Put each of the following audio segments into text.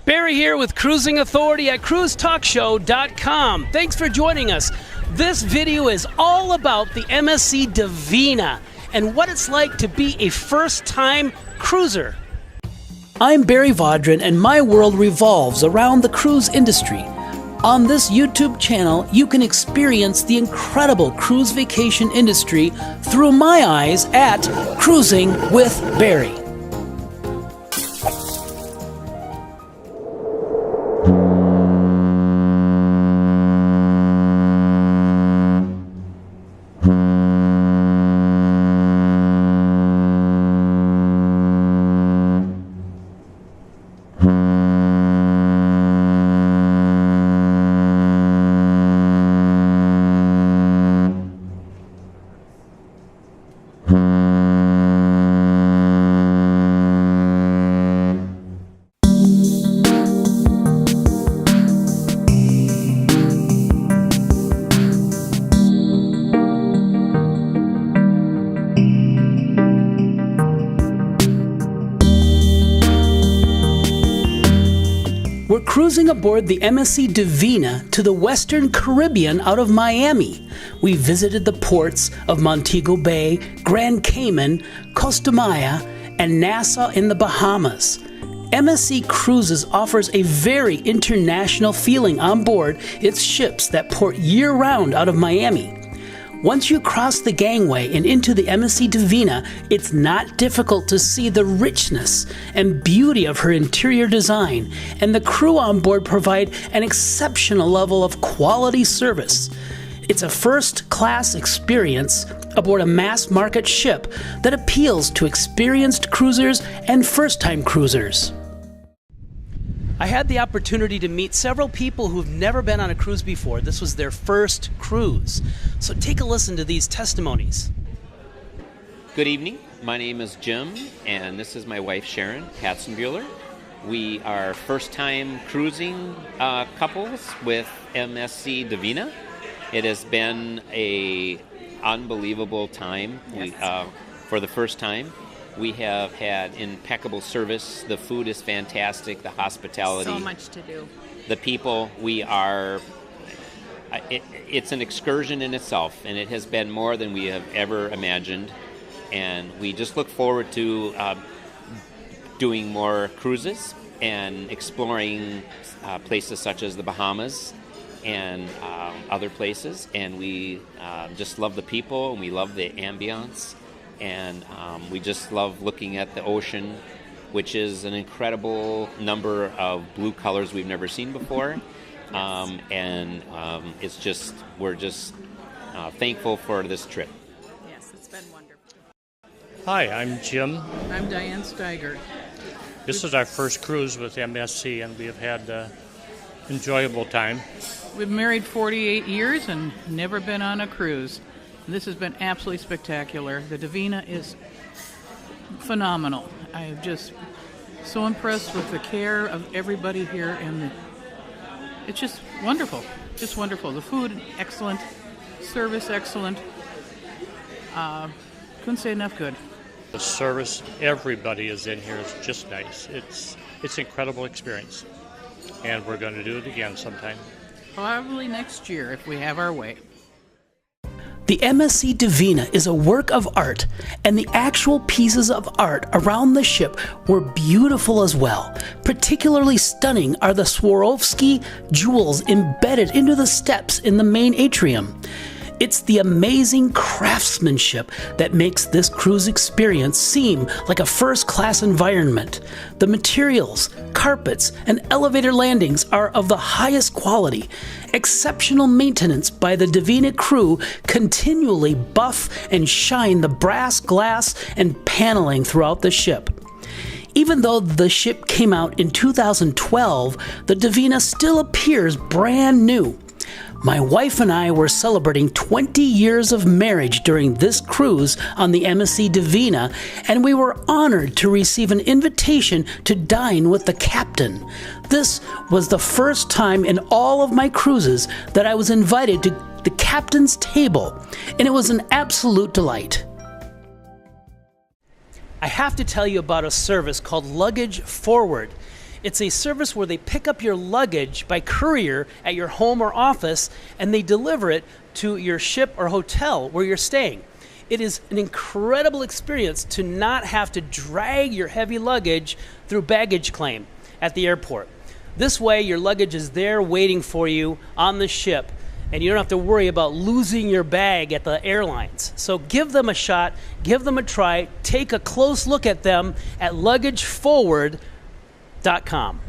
Barry here with Cruising Authority at cruisetalkshow.com. Thanks for joining us. This video is all about the MSC Divina and what it's like to be a first-time cruiser. I'm Barry Vaudrin, and my world revolves around the cruise industry. On this YouTube channel, you can experience the incredible cruise vacation industry through my eyes at Cruising with Barry. We're cruising aboard the MSC Divina to the Western Caribbean out of Miami. We visited the ports of Montego Bay, Grand Cayman, Costa Maya, and Nassau in the Bahamas. MSC Cruises offers a very international feeling on board its ships that port year-round out of Miami. Once you cross the gangway and into the MSC Divina, it's not difficult to see the richness and beauty of her interior design, and the crew on board provide an exceptional level of quality service. It's a first-class experience aboard a mass-market ship that appeals to experienced cruisers and first-time cruisers. I had the opportunity to meet several people who've never been on a cruise before. This was their first cruise. So take a listen to these testimonies. Good evening. My name is Jim, and this is my wife Sharon Katzenbuehler. We are first-time cruising couples with MSC Divina. It has been an unbelievable time. Yes. For the first time. We have had impeccable service. The food is fantastic. The hospitality. So much to do. The people, it's an excursion in itself, and it has been more than we have ever imagined. And we just look forward to doing more cruises and exploring places such as the Bahamas and other places. And we just love the people, and we love the ambiance. And we just love looking at the ocean, which is an incredible number of blue colors we've never seen before. It's just, we're just thankful for this trip. Yes, it's been wonderful. Hi, I'm Jim. I'm Diane Steiger. This is our first cruise with MSC, and we have had an enjoyable time. We've been married 48 years and never been on a cruise. This has been absolutely spectacular. The Divina is phenomenal. I am just so impressed with the care of everybody here, and it's just wonderful. Just wonderful. The food, excellent. Service, excellent. Couldn't say enough good. The service, everybody is in here. It's just nice. It's an incredible experience, and we're going to do it again sometime. Probably next year if we have our way. The MSC Divina is a work of art, and the actual pieces of art around the ship were beautiful as well. Particularly stunning are the Swarovski jewels embedded into the steps in the main atrium. It's the amazing craftsmanship that makes this cruise experience seem like a first-class environment. The materials, carpets, and elevator landings are of the highest quality. Exceptional maintenance by the Divina crew continually buff and shine the brass, glass, and paneling throughout the ship. Even though the ship came out in 2012, the Divina still appears brand new. My wife and I were celebrating 20 years of marriage during this cruise on the MSC Divina, and we were honored to receive an invitation to dine with the captain. This was the first time in all of my cruises that I was invited to the captain's table, and it was an absolute delight. I have to tell you about a service called Luggage Forward. It's a service where they pick up your luggage by courier at your home or office, and they deliver it to your ship or hotel where you're staying. It is an incredible experience to not have to drag your heavy luggage through baggage claim at the airport. This way, your luggage is there waiting for you on the ship, and you don't have to worry about losing your bag at the airlines. So give them a shot, give them a try, take a close look at them at luggageforward.com.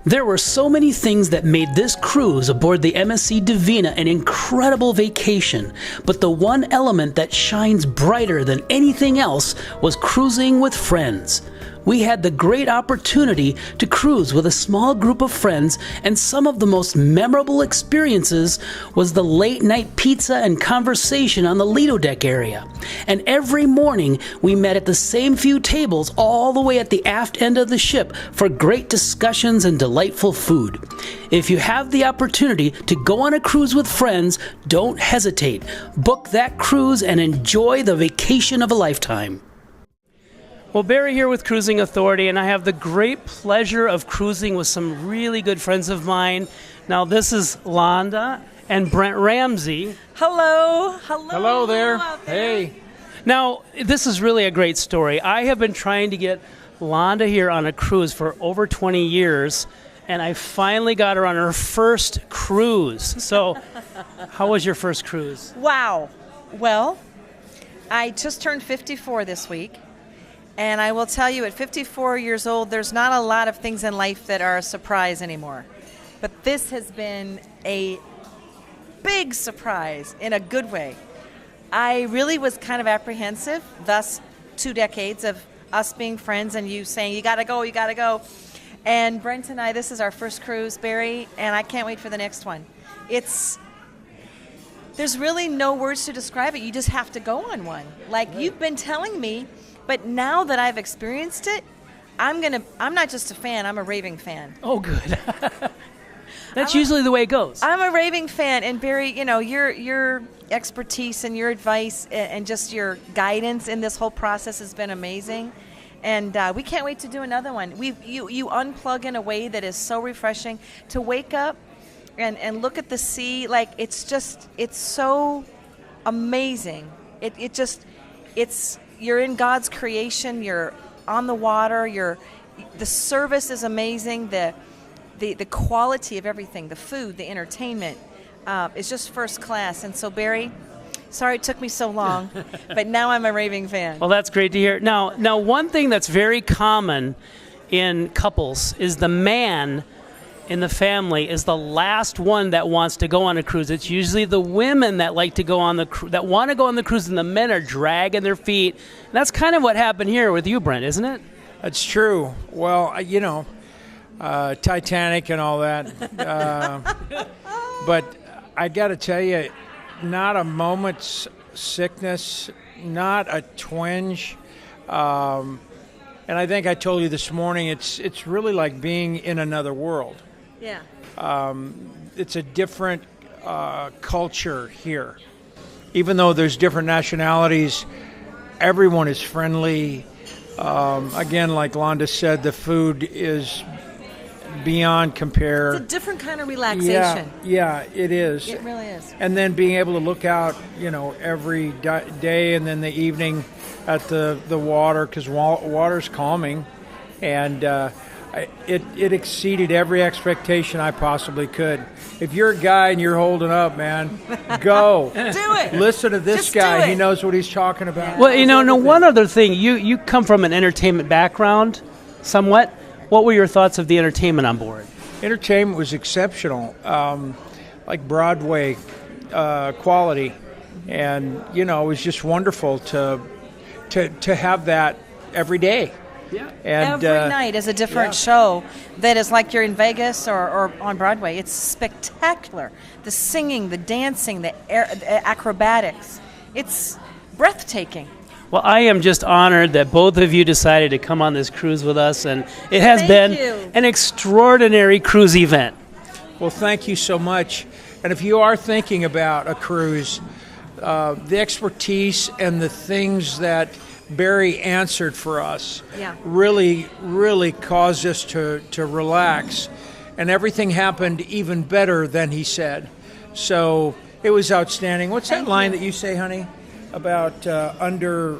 There were so many things that made this cruise aboard the MSC Divina an incredible vacation, but the one element that shines brighter than anything else was cruising with friends. We had the great opportunity to cruise with a small group of friends, and some of the most memorable experiences was the late night pizza and conversation on the Lido deck area. And every morning we met at the same few tables all the way at the aft end of the ship for great discussions and delightful food. If you have the opportunity to go on a cruise with friends, don't hesitate. Book that cruise and enjoy the vacation of a lifetime. Well, Barry here with Cruising Authority, and I have the great pleasure of cruising with some really good friends of mine. Now, this is Londa and Brent Ramsey. Hello. Hello. Hello there. Out there. Hey. Now, this is really a great story. I have been trying to get Londa here on a cruise for over 20 years, and I finally got her on her first cruise. So, how was your first cruise? Wow. Well, I just turned 54 this week. And I will tell you, at 54 years old, there's not a lot of things in life that are a surprise anymore. But this has been a big surprise in a good way. I really was kind of apprehensive, thus 2 decades of us being friends and you saying, you got to go, you got to go. And Brent and I, this is our first cruise, Barry, and I can't wait for the next one. There's really no words to describe it. You just have to go on one. Like you've been telling me. But now that I've experienced it, I'm not just a fan, I'm a raving fan. Oh, good. That's usually the way it goes. I'm a raving fan, and Barry, you know, your expertise and your advice and just your guidance in this whole process has been amazing. And we can't wait to do another one. You unplug in a way that is so refreshing to wake up and look at the sea. Like it's so amazing. You're in God's creation. You're on the water. The service is amazing. The quality of everything, the food, the entertainment, is just first class. And so, Barry, sorry it took me so long, but now I'm a raving fan. Well, that's great to hear. Now, one thing that's very common in couples is the man in the family is the last one that wants to go on a cruise. It's usually the women that like to go on that want to go on the cruise, and the men are dragging their feet. And that's kind of what happened here with you, Brent, isn't it? That's true. Well, Titanic and all that. But I got to tell you, not a moment's sickness, not a twinge. And I think I told you this morning, it's really like being in another world. Yeah. It's a different culture here. Even though there's different nationalities, everyone is friendly. Again, like Londa said, the food is beyond compare. It's a different kind of relaxation. Yeah, it is. It really is. And then being able to look out, every day and then the evening at the water, because water's calming. And it exceeded every expectation I possibly could. If you're a guy and you're holding up, man, go. Do it. Listen to this Just guy. do it. He knows what he's talking about. Well, one other thing. You come from an entertainment background, somewhat. What were your thoughts of the entertainment on board? Entertainment was exceptional, like Broadway quality. And, it was just wonderful to have that every day. Yeah. And, every night is a different show that is like you're in Vegas or on Broadway. It's spectacular. The singing, the dancing, the acrobatics. It's breathtaking. Well, I am just honored that both of you decided to come on this cruise with us, and it has been an extraordinary cruise event. Well, thank you so much. And if you are thinking about a cruise, the expertise and the things that Barry answered for us Yeah. really caused us to relax, and everything happened even better than he said. So it was outstanding. What's that line that you say, honey, about under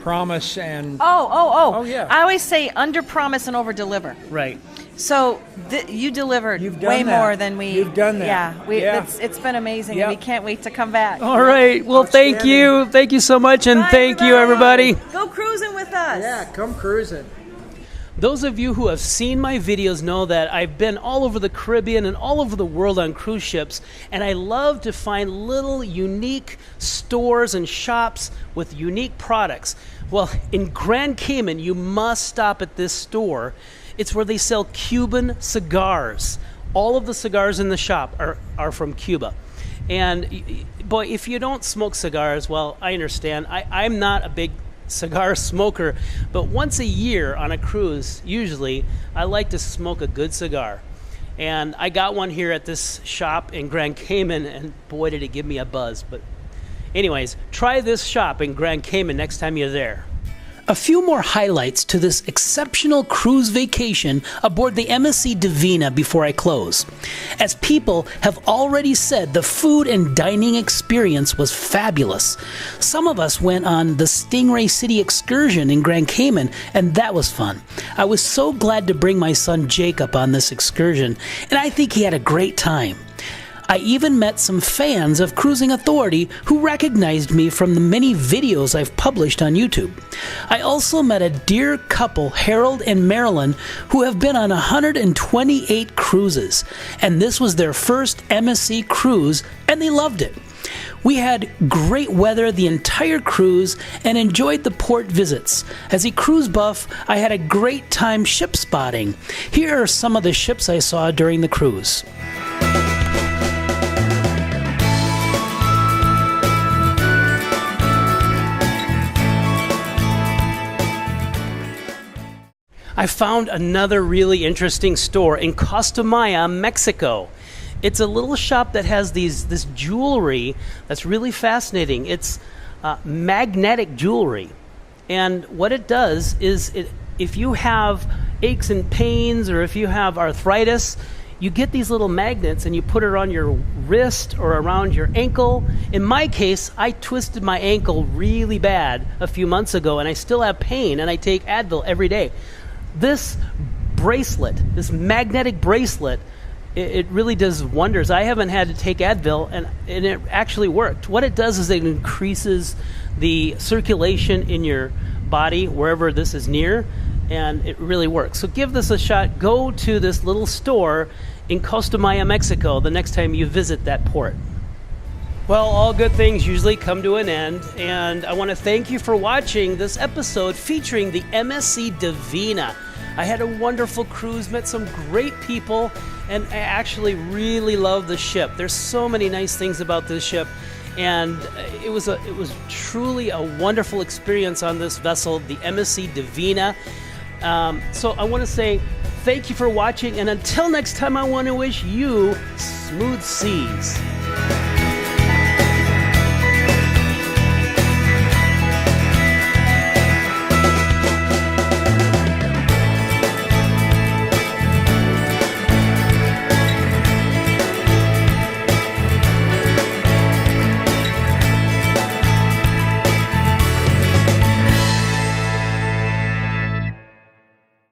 promise and Oh, yeah. I always say under promise and over deliver. right. So you delivered You've done way that. more than we. You've done that. Yeah, it's been amazing, Yep. and we can't wait to come back. All right. Well, thank you so much, and Bye, thank you, everybody. Go cruising with us. Yeah, come cruising. Those of you who have seen my videos know that I've been all over the Caribbean and all over the world on cruise ships, and I love to find little unique stores and shops with unique products. Well, in Grand Cayman, you must stop at this store. It's where they sell Cuban cigars. All of the cigars in the shop are from Cuba. And boy, if you don't smoke cigars, well, I understand. I'm not a big cigar smoker, but once a year on a cruise, usually, I like to smoke a good cigar. And I got one here at this shop in Grand Cayman, and boy, did it give me a buzz. But anyways, try this shop in Grand Cayman next time you're there. A few more highlights to this exceptional cruise vacation aboard the MSC Divina before I close. As people have already said, the food and dining experience was fabulous. Some of us went on the Stingray City excursion in Grand Cayman, and that was fun. I was so glad to bring my son Jacob on this excursion, and I think he had a great time. I even met some fans of Cruising Authority who recognized me from the many videos I've published on YouTube. I also met a dear couple, Harold and Marilyn, who have been on 128 cruises, and this was their first MSC cruise, and they loved it. We had great weather the entire cruise and enjoyed the port visits. As a cruise buff, I had a great time ship spotting. Here are some of the ships I saw during the cruise. I found another really interesting store in Costa Maya, Mexico. It's a little shop that has this jewelry that's really fascinating. It's magnetic jewelry. And what it does is, if you have aches and pains or if you have arthritis, you get these little magnets and you put it on your wrist or around your ankle. In my case, I twisted my ankle really bad a few months ago, and I still have pain, and I take Advil every day. This bracelet, this magnetic bracelet, it really does wonders. I haven't had to take Advil, and it actually worked. What it does is it increases the circulation in your body wherever this is near, and it really works. So give this a shot. Go to this little store in Costa Maya, Mexico, the next time you visit that port. Well, all good things usually come to an end, and I want to thank you for watching this episode featuring the MSC Divina. I had a wonderful cruise, met some great people, and I actually really love the ship. There's so many nice things about this ship, and it was truly a wonderful experience on this vessel, the MSC Divina. So I want to say thank you for watching, and until next time, I want to wish you smooth seas.